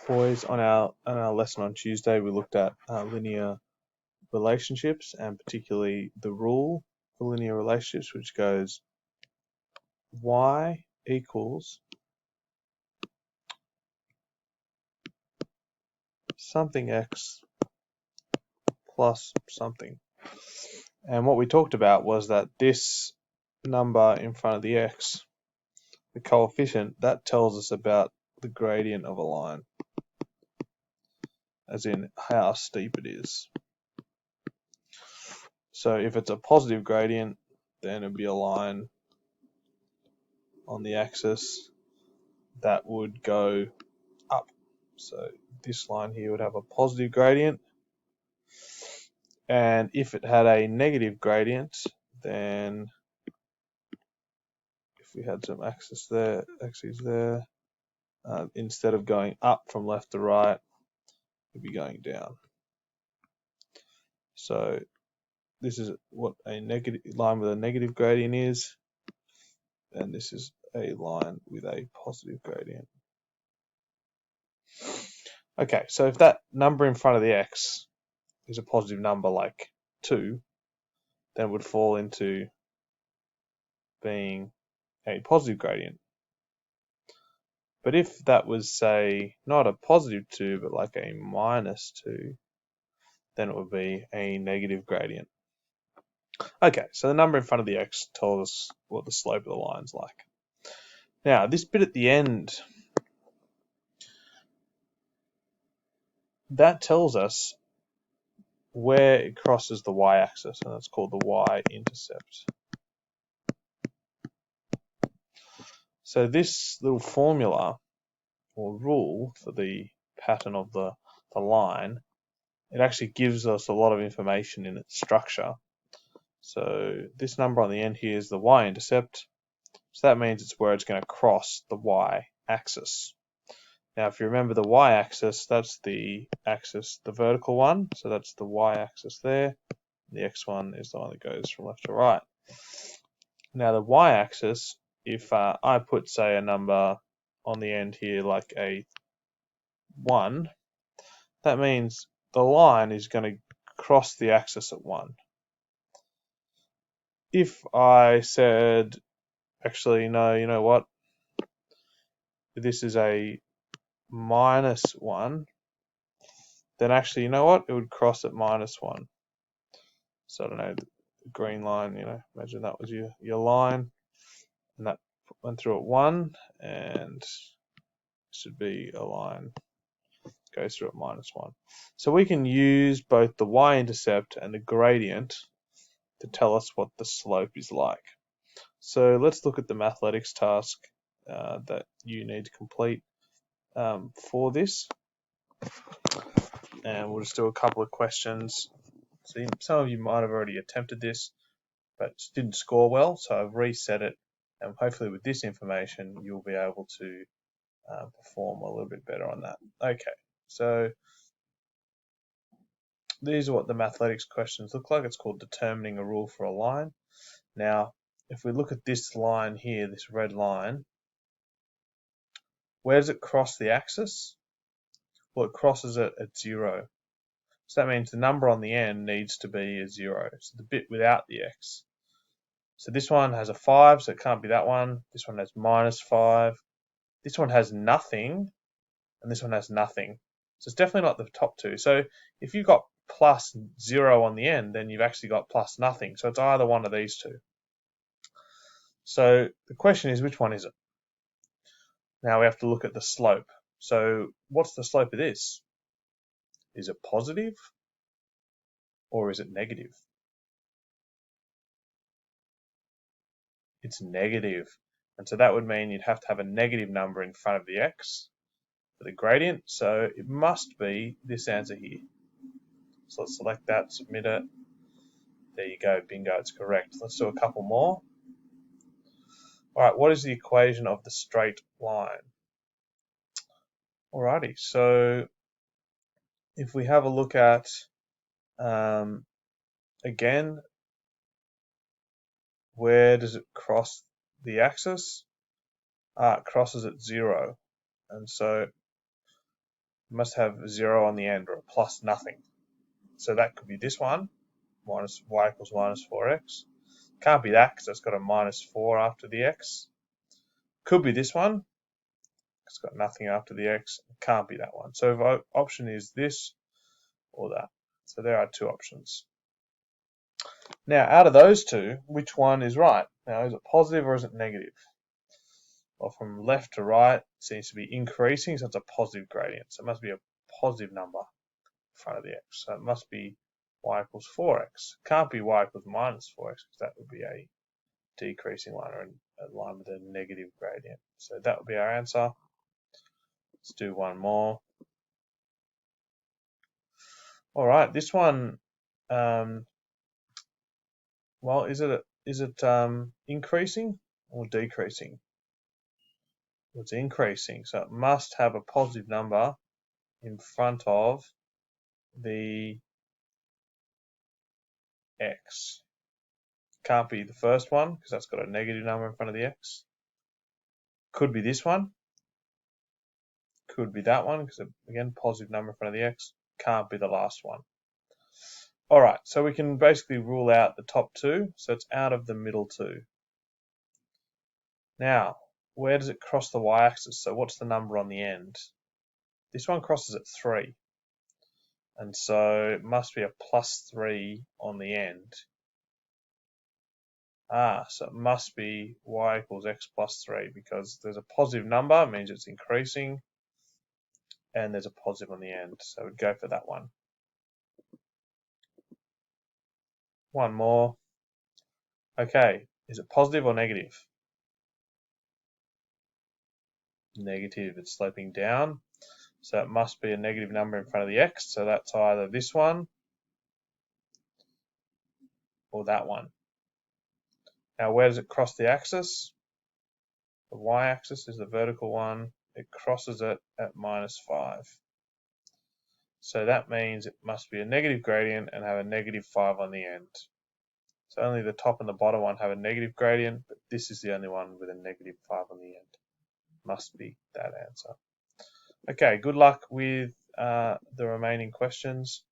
Boys, on our lesson on Tuesday, we looked at linear relationships and particularly the rule for linear relationships, which goes y equals something x plus something. And what we talked about was that this number in front of the x, the coefficient, that tells us about the gradient of a line, as in how steep it is. So if it's a positive gradient, then it would be a line on the axis that would go up. So this line here would have a positive gradient, and if it had a negative gradient, then if we had some axes there, instead of going up from left to right, it'd be going down. So this is what a negative line with a negative gradient is, and this is a line with a positive gradient. Okay, so if that number in front of the x is a positive number like 2, then it would fall into being a positive gradient. But if that was, say, not a positive 2, but like a minus 2, then it would be a negative gradient. Okay, so the number in front of the x tells us what the slope of the line's like. Now, this bit at the end, that tells us where it crosses the y-axis, and that's called the y-intercept. So this little formula or rule for the pattern of the line, it actually gives us a lot of information in its structure. So this number on the end here is the y-intercept. So that means it's where it's going to cross the y-axis. Now, if you remember the y-axis, that's the axis, the vertical one. So that's the y-axis there. The x one is the one that goes from left to right. Now, the y-axis, if I put, say, a number on the end here like a 1, that means the line is going to cross the axis at 1. If I said, actually, no, you know what? This is a minus 1, then actually, you know what? It would cross at minus 1. So I don't know, the green line, imagine that was your line, and that went through at 1, and should be a line goes through at minus 1. So we can use both the y-intercept and the gradient to tell us what the slope is like. So let's look at the mathematics task that you need to complete for this. And we'll just do a couple of questions. So some of you might have already attempted this, but didn't score well, so I've reset it. And hopefully with this information, you'll be able to perform a little bit better on that. Okay, so these are what the mathematics questions look like. It's called determining a rule for a line. Now, if we look at this line here, this red line, where does it cross the axis? Well, it crosses it at 0. So that means the number on the end needs to be a 0. So the bit without the x. So this one has a 5, so it can't be that one. This one has minus 5. This one has nothing, and this one has nothing. So it's definitely not the top two. So if you've got plus 0 on the end, then you've actually got plus nothing. So it's either one of these two. So the question is, which one is it? Now we have to look at the slope. So what's the slope of this? Is it positive or is it negative? It's negative. And so that would mean you'd have to have a negative number in front of the x for the gradient. So it must be this answer here. So let's select that, submit it. There you go, bingo, it's correct. Let's do a couple more. All right, what is the equation of the straight line? Alrighty, so if we have a look at, again, where does it cross the axis? It crosses at 0. And so It must have 0 on the end or a plus nothing. So that could be this one, minus y equals minus 4x. Can't be that because it's got a minus 4 after the x. Could be this one. It's got nothing after the x. Can't be that one. So option is this or that. So there are two options. Now, out of those two, which one is right? Now, is it positive or is it negative? Well, from left to right, it seems to be increasing, so it's a positive gradient. So it must be a positive number in front of the x. So it must be y equals 4x. Can't be y equals minus 4x because that would be a decreasing line or a line with a negative gradient. So that would be our answer. Let's do one more. All right, this one, well, is it increasing or decreasing? Well, it's increasing, so it must have a positive number in front of the x. Can't be the first one because that's got a negative number in front of the x. Could be this one. Could be that one because, again, positive number in front of the x. Can't be the last one. All right, so we can basically rule out the top two, so it's out of the middle two. Now, where does it cross the y-axis? So what's the number on the end? This one crosses at 3, and so it must be a plus 3 on the end. So it must be y equals x plus 3 because there's a positive number, it means it's increasing, and there's a positive on the end, so we'd go for that one. One more. Okay, is it positive or negative? Negative, it's sloping down. So it must be a negative number in front of the x, so that's either this one or that one. Now, where does it cross the axis? The y-axis is the vertical one. It crosses it at minus 5. So that means it must be a negative gradient and have a negative 5 on the end. So only the top and the bottom one have a negative gradient, but this is the only one with a negative 5 on the end. Must be that answer. Okay, good luck with the remaining questions.